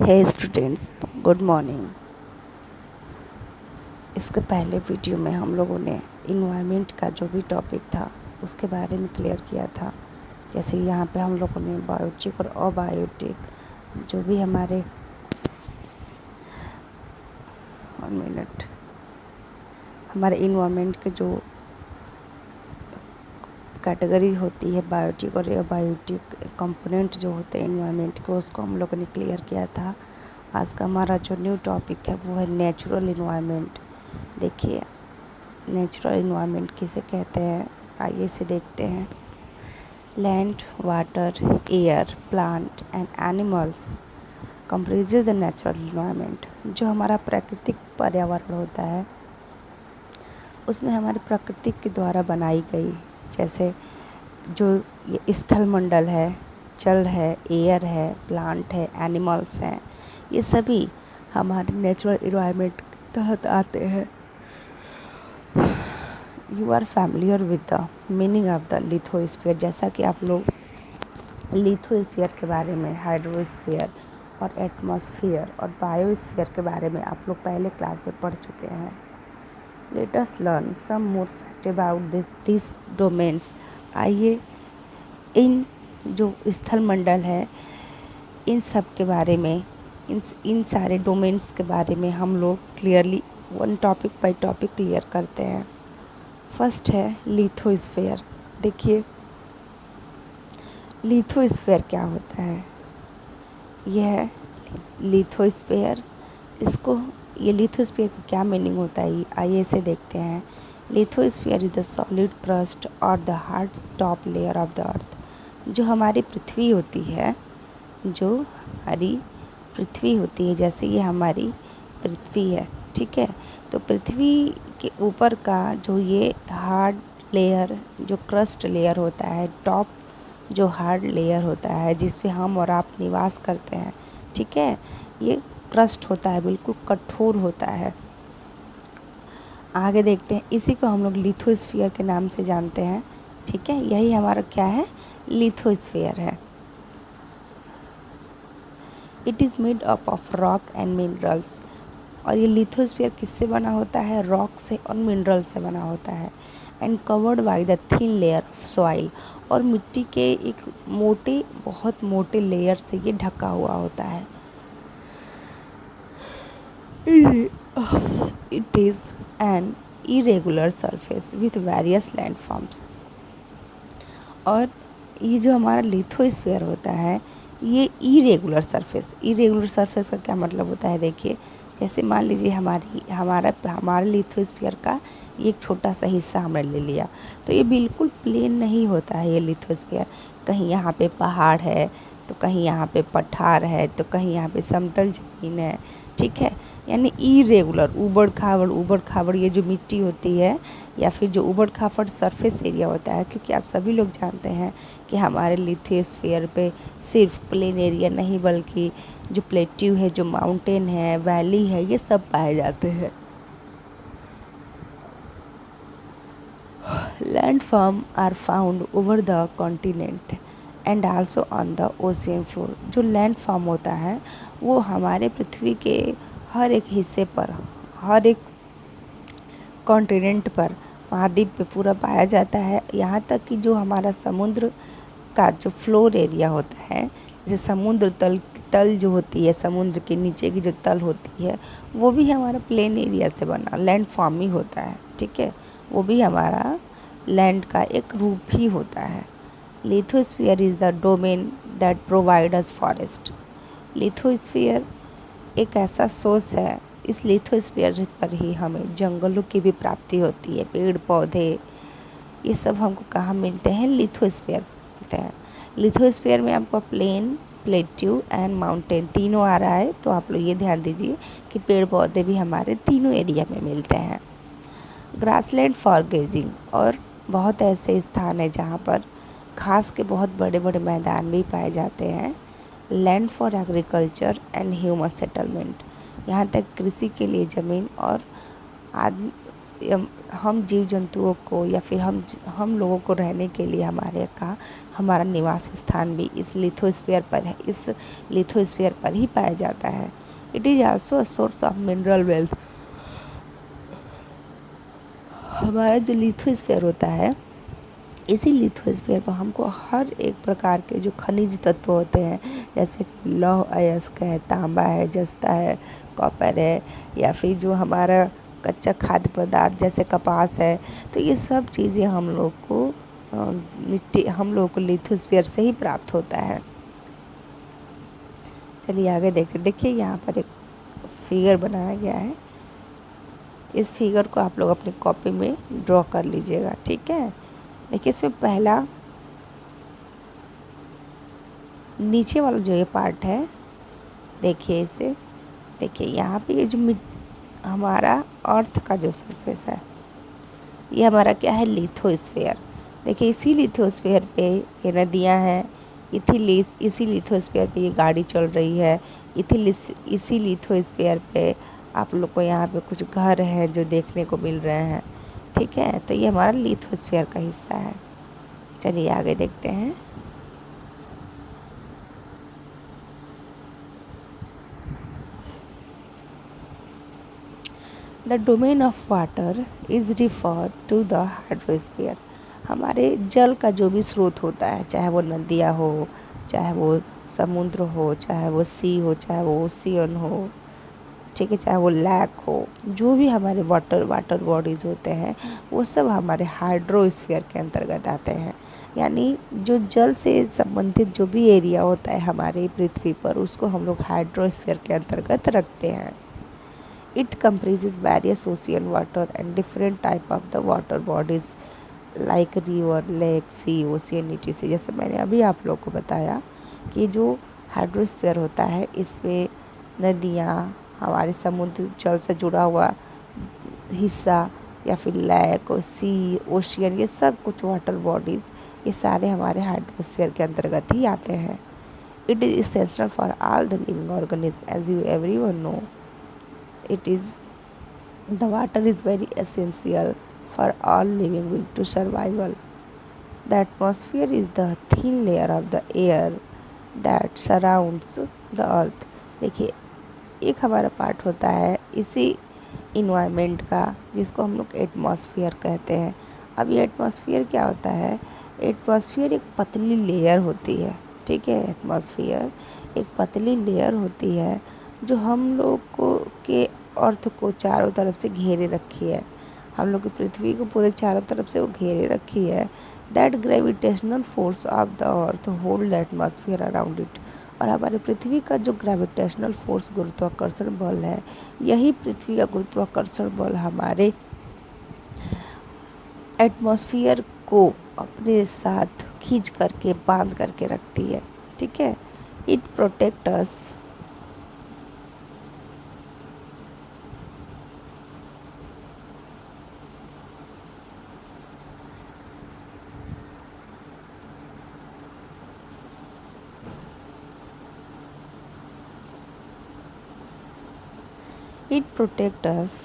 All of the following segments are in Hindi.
हे स्टूडेंट्स, गुड मॉर्निंग। इसके पहले वीडियो में हम लोगों ने इन्वायरमेंट का जो भी टॉपिक था उसके बारे में क्लियर किया था। जैसे यहाँ पे हम लोगों ने बायोटिक और अबायोटिक जो भी हमारे 1 मिनट हमारे इन्वायरमेंट के जो कैटेगरी होती है, बायोटिक और अबायोटिक कंपोनेंट जो होते हैं इन्वायरमेंट के, उसको हम लोगों ने क्लियर किया था। आज का हमारा जो न्यू टॉपिक है वो है नेचुरल इन्वायरमेंट। देखिए, नेचुरल इन्वायरमेंट किसे कहते हैं, आइए से देखते हैं। Land, water, air, plant and animals comprises the natural environment. जो हमारा प्राकृतिक पर्यावरण होता है उसमें हमारे प्रकृति के द्वारा बनाई गई, जैसे जो ये स्थल मंडल है, जल है, एयर है, प्लांट है, एनिमल्स हैं, ये सभी हमारे नेचुरल इन्वायरमेंट के तहत आते हैं। You are familiar with the meaning of the lithosphere. जैसा कि आप लोग लिथोस्फीयर के बारे में, हाइड्रोस्फीयर और एटमॉस्फेयर और बायोस्फीयर के बारे में आप लोग पहले क्लास में पढ़ चुके हैं। Let us learn some more fact about this domains. आइए इन जो स्थल मंडल है इन सब के बारे में, इन सारे डोमेन्स के बारे में हम लोग clearly one topic by topic clear करते हैं। फर्स्ट है लिथोस्फीयर। देखिए, लिथोस्फीयर क्या होता है। यह है लिथोस्फीयर। ये लिथोस्फीयर का क्या मीनिंग होता है, आइए इसे देखते हैं। Lithosphere is the solid crust और the hard top layer of the earth. जो हमारी पृथ्वी होती है, जैसे ये हमारी पृथ्वी है, ठीक है। तो पृथ्वी के ऊपर का जो ये हार्ड लेयर, जो क्रस्ट लेयर होता है, टॉप जो हार्ड लेयर होता है जिस पे हम और आप निवास करते हैं, ठीक है, ये क्रस्ट होता है, बिल्कुल कठोर होता है। आगे देखते हैं, इसी को हम लोग लिथोस्फीयर के नाम से जानते हैं, ठीक है। यही हमारा क्या है, लिथोस्फीयर है। It is made up of rock and minerals. और ये लिथोस्फीयर किससे बना होता है, रॉक से और मिनरल से बना होता है। And covered by the thin layer of soil. और मिट्टी के एक बहुत मोटे लेयर से ये ढका हुआ होता है। It is an irregular surface with various landforms. और ये जो हमारा लिथोस्फीयर होता है ये इरेगुलर सरफेस का क्या मतलब होता है। देखिए, जैसे मान लीजिए हमारा लिथोस्फीयर का ये एक छोटा सा हिस्सा हमने ले लिया, तो ये बिल्कुल प्लेन नहीं होता है ये लिथोस्फीयर। कहीं यहाँ पे पहाड़ है, तो कहीं यहाँ पे पठार है, तो कहीं यहाँ पे समतल ज़मीन है, ठीक है। यानी इरेगुलर, ऊबड़ खाबड़ ये जो मिट्टी होती है या फिर जो ऊबड़ खाबड़ सरफेस एरिया होता है, क्योंकि आप सभी लोग जानते हैं कि हमारे लिथोस्फीयर पे सिर्फ प्लेन एरिया नहीं बल्कि जो प्लेट्यू है, जो माउंटेन है, वैली है, ये सब पाए जाते हैं। Landform are found over the continent and also on the ocean floor. जो लैंडफॉर्म होता है वो हमारे पृथ्वी के हर एक हिस्से पर, हर एक कॉन्टिनेंट पर, महाद्वीप पे पूरा पाया जाता है। यहाँ तक कि जो हमारा समुद्र का जो फ्लोर एरिया होता है, जैसे समुद्र तल जो होती है, समुद्र के नीचे की जो तल होती है, वो भी हमारा प्लेन एरिया से बना लैंड फॉर्म ही होता है, ठीक है। वो भी हमारा लैंड का एक रूप ही होता है। Lithosphere is the domain that provide us forest. Lithosphere एक ऐसा सोर्स है, इस लिथोस्फीयर पर ही हमें जंगलों की भी प्राप्ति होती है। पेड़ पौधे ये सब हमको कहाँ मिलते हैं, लिथोस्फीयर मिलते हैं। लिथोस्फीयर में आपको प्लेन, प्लेट्यू एंड माउंटेन तीनों आ रहा है, तो आप लोग ये ध्यान दीजिए कि पेड़ पौधे भी हमारे तीनों एरिया में मिलते हैं। ग्रासलैंड फॉर ग्रेजिंग, और बहुत ऐसे स्थान है जहाँ पर घास के बहुत बड़े बड़े मैदान भी पाए जाते हैं। Land for agriculture and human settlement, यहाँ तक कृषि के लिए ज़मीन और हम जीव जंतुओं को या फिर हम लोगों को रहने के लिए हमारा निवास स्थान भी इस लिथोस्फीयर पर है, इस लिथोस्फीयर पर ही पाया जाता है। It is also a source of mineral wealth. हमारा जो लिथोस्फीयर होता है, इसी लिथोस्फीयर पर हमको हर एक प्रकार के जो खनिज तत्व होते हैं, जैसे कि लौह अयस्क है, तांबा है, जस्ता है, कॉपर है, या फिर जो हमारा कच्चा खाद्य पदार्थ जैसे कपास है, तो ये सब चीज़ें हम लोग को लिथोस्फीयर से ही प्राप्त होता है। चलिए आगे देखते। देखिए यहाँ पर एक फिगर बनाया गया है। इस फिगर को आप लोग अपनी कॉपी में ड्रॉ कर लीजिएगा, ठीक है। देखिए इसमें पहला नीचे वाला जो ये पार्ट है, देखिए इसे, देखिए यहाँ पे ये जो हमारा अर्थ का जो सरफेस है, ये हमारा क्या है, लिथोस्फीयर। देखिए इसी लिथोस्फीयर पे ये नदियाँ हैं, इसी लिथोस्फीयर पे ये गाड़ी चल रही है, इसी लिथोस्फीयर पे आप लोग को यहाँ पे कुछ घर हैं जो देखने को मिल रहे हैं, ठीक है। तो ये हमारा लिथोस्फीयर का हिस्सा है। चलिए आगे देखते हैं। The domain of water is refer to the hydrosphere. हमारे जल का जो भी स्रोत होता है, चाहे वो नदियाँ हो, चाहे वो समुद्र हो, चाहे वो सी हो, चाहे वो ओशियन हो, ठीक है, चाहे वो लैक हो, जो भी हमारे वाटर बॉडीज़ होते हैं, वो सब हमारे हाइड्रोस्फीयर के अंतर्गत आते हैं। यानी जो जल से संबंधित जो भी एरिया होता है हमारे पृथ्वी पर, उसको हम लोग हाइड्रोस्फीयर के अंतर्गत रखते हैं। It comprises various ocean water and different type of the water bodies like river, lake, sea, ocean etc. जैसे मैंने अभी आप लोग को बताया कि जो हाइड्रोस्फीयर होता है, इसमें नदियाँ, हमारे समुद्र जल से जुड़ा हुआ हिस्सा, या फिर लैक, सी, ओशियन, ये सब कुछ वाटर बॉडीज़, ये सारे हमारे हाइड्रोस्फीयर के अंतर्गत ही आते हैं। It is essential for all the living organism as you everyone know. The water is very essential for all living beings to survival. The atmosphere is the thin layer of the air that surrounds the earth. देखिए एक हमारा पार्ट होता है इसी इन्वायरमेंट का, जिसको हम लोग एटमॉस्फेयर कहते हैं। अब ये एटमॉस्फेयर क्या होता है? एटमॉस्फेयर एक पतली लेयर होती है, ठीक है। एटमॉस्फेयर एक पतली लेयर होती है जो हम लोग को के अर्थ को चारों तरफ से घेरे रखी है। हम लोग की पृथ्वी को पूरे चारों तरफ से वो घेरे रखी है। That gravitational force of the earth hold the atmosphere around it. और हमारे पृथ्वी का जो ग्रेविटेशनल फोर्स, गुरुत्वाकर्षण बल है, यही पृथ्वी का गुरुत्वाकर्षण बल हमारे एटमॉस्फेयर को अपने साथ खींच करके बांध करके रखती है, ठीक है। It protect us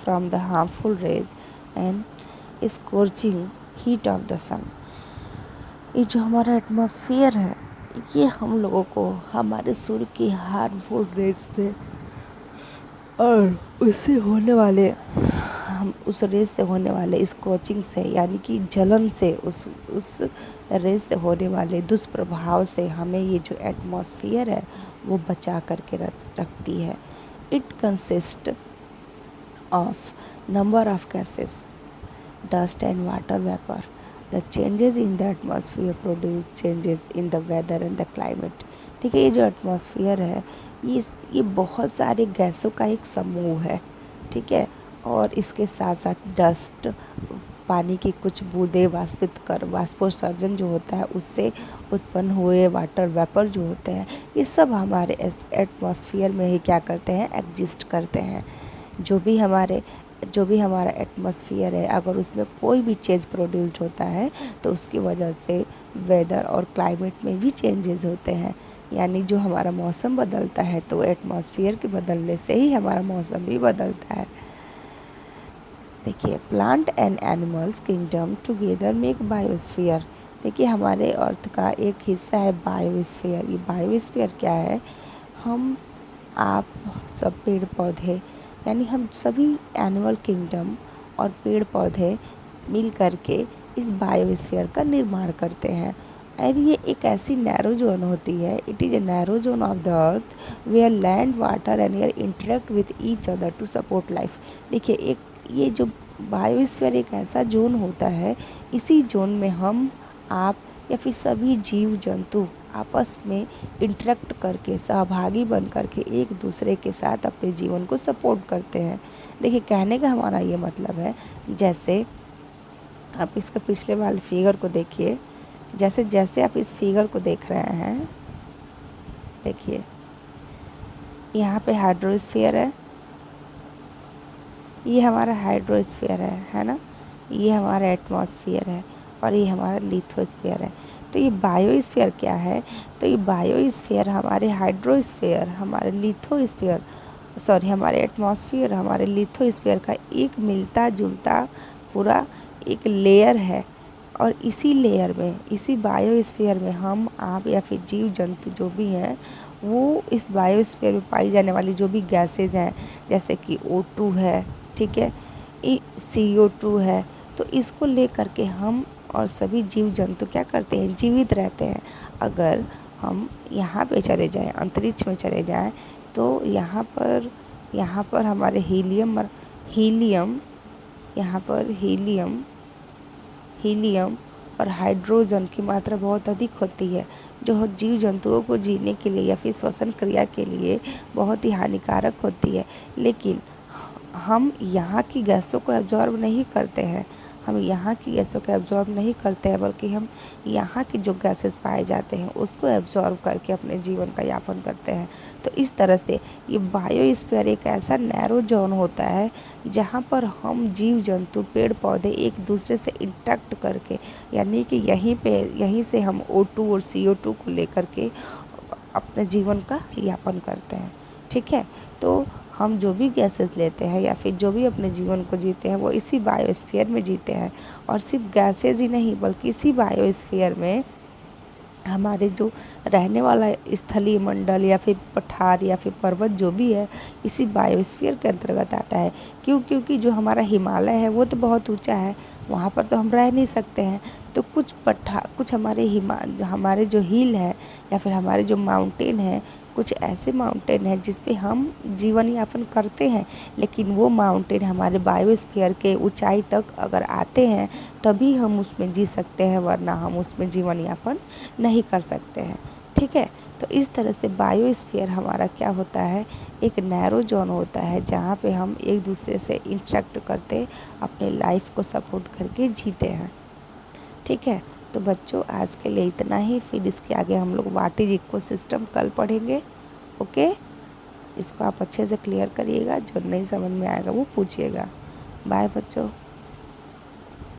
from the harmful rays and scorching heat of the sun। ये जो हमारा एटमॉस्फेयर है, ये हम लोगों को हमारे सूर्य की हार्मफुल रेज से और उससे होने वाले उस रेज से होने वाले स्कॉचिंग से, यानी कि जलन से, उस रेज से होने वाले दुष्प्रभाव से हमें ये जो एटमॉस्फेयर है वो बचा करके रखती है। It consist of number of gases, dust and water vapour. The changes in the atmosphere produce changes in the weather and the climate. ठीक है, ये जो एटमॉस्फेयर है ये बहुत सारे गैसों का एक समूह है, ठीक है। और इसके साथ साथ डस्ट, पानी की कुछ बूंदें वाष्पोत्सर्जन जो होता है उससे उत्पन्न हुए वाटर वेपर जो होते हैं, ये सब हमारे एटमॉस्फेयर में ही क्या करते हैं, एग्जिस्ट करते हैं। जो भी हमारा एटमॉस्फेयर है, अगर उसमें कोई भी चेंज प्रोड्यूस्ड होता है तो उसकी वजह से वेदर और क्लाइमेट में भी चेंजेस होते हैं। यानी जो हमारा मौसम बदलता है तो एटमॉस्फेयर के बदलने से ही हमारा मौसम भी बदलता है। देखिए plant and animals kingdom together make biosphere. देखिए हमारे अर्थ का एक हिस्सा है बायोस्फीयर। ये बायोस्फीयर क्या है? हम आप सब पेड़ पौधे, यानी हम सभी एनिमल किंगडम और पेड़ पौधे मिल करके इस बायोस्फीयर का निर्माण करते हैं। और ये एक ऐसी नैरो जोन होती है, it is a narrow zone of the earth where land water and air interact with each other to support life. देखिए एक ये जो बायोस्फीयर एक ऐसा जोन होता है, इसी जोन में हम आप या फिर सभी जीव जंतु आपस में इंटरेक्ट करके सहभागी बन करके एक दूसरे के साथ अपने जीवन को सपोर्ट करते हैं। देखिए कहने का हमारा ये मतलब है, जैसे आप इसका पिछले वाले फिगर को देखिए, जैसे जैसे आप इस फिगर को देख रहे हैं, देखिए यहाँ पे हाइड्रोस्फीयर है, ये हमारा हाइड्रोस्फीयर है ना, ये हमारा एटमॉस्फेयर है और ये हमारा लिथोस्फीयर है। तो ये बायोस्फीयर क्या है? तो ये बायोस्फीयर हमारे हाइड्रोस्फीयर, हमारे लिथोस्फीयर, सॉरी हमारे एटमॉस्फेयर, हमारे लिथोस्फीयर का एक मिलता जुलता पूरा एक लेयर है। और इसी लेयर में, इसी बायोस्फीयर में हम आप या फिर जीव जंतु जो भी हैं, वो इस बायोस्फीयर में पाई जाने वाली जो भी गैसेज हैं, जैसे कि O2 है, ठीक है, CO2 है, तो इसको ले करके हम और सभी जीव जंतु क्या करते हैं? जीवित रहते हैं। अगर हम यहाँ पे चले जाएं, अंतरिक्ष में चले जाएं, तो यहाँ पर हमारे हीलियम यहाँ पर हीलियम और हाइड्रोजन की मात्रा बहुत अधिक होती है, जो जीव जंतुओं को जीने के लिए या फिर श्वसन क्रिया के लिए बहुत ही हानिकारक होती है। लेकिन हम यहाँ की गैसों को एब्जॉर्ब नहीं करते हैं, हम यहाँ की गैसों को एब्जॉर्ब नहीं करते हैं, बल्कि हम यहाँ के जो गैसेस पाए जाते हैं उसको एब्जॉर्ब करके अपने जीवन का यापन करते हैं। तो इस तरह से ये बायोस्फीयर एक ऐसा नैरो जोन होता है जहाँ पर हम जीव जंतु पेड़ पौधे एक दूसरे से इंटरेक्ट करके, यानी कि यहीं से हम O2 और CO2 को लेकर के अपने जीवन का यापन करते हैं। ठीक है, तो हम जो भी गैसेस लेते हैं या फिर जो भी अपने जीवन को जीते हैं वो इसी बायोस्फीयर में जीते हैं। और सिर्फ गैसेज ही नहीं, बल्कि इसी बायोस्फीयर में हमारे जो रहने वाला स्थलीय मंडल या फिर पठार या फिर पर्वत जो भी है, इसी बायोस्फीयर के अंतर्गत आता है। क्योंकि जो हमारा हिमालय है वो तो बहुत ऊंचा है, वहाँ पर तो हम रह नहीं सकते हैं। तो कुछ हमारे जो हिल है या फिर हमारे जो माउंटेन है, कुछ ऐसे माउंटेन हैं जिस पे हम जीवन यापन करते हैं, लेकिन वो माउंटेन हमारे बायोस्फीयर के ऊंचाई तक अगर आते हैं तभी हम उसमें जी सकते हैं, वरना हम उसमें जीवन यापन नहीं कर सकते हैं। ठीक है, तो इस तरह से बायोस्फीयर हमारा क्या होता है? एक नैरो जोन होता है जहाँ पे हम एक दूसरे से इंटरेक्ट करते अपने लाइफ को सपोर्ट करके जीते हैं। ठीक है, तो बच्चों आज के लिए इतना ही, फिर इसके आगे हम लोग व्हाट इज इकोसिस्टम कल पढ़ेंगे। ओके, इसको आप अच्छे से क्लियर करिएगा, जो नहीं समझ में आएगा वो पूछिएगा। बाय बच्चों।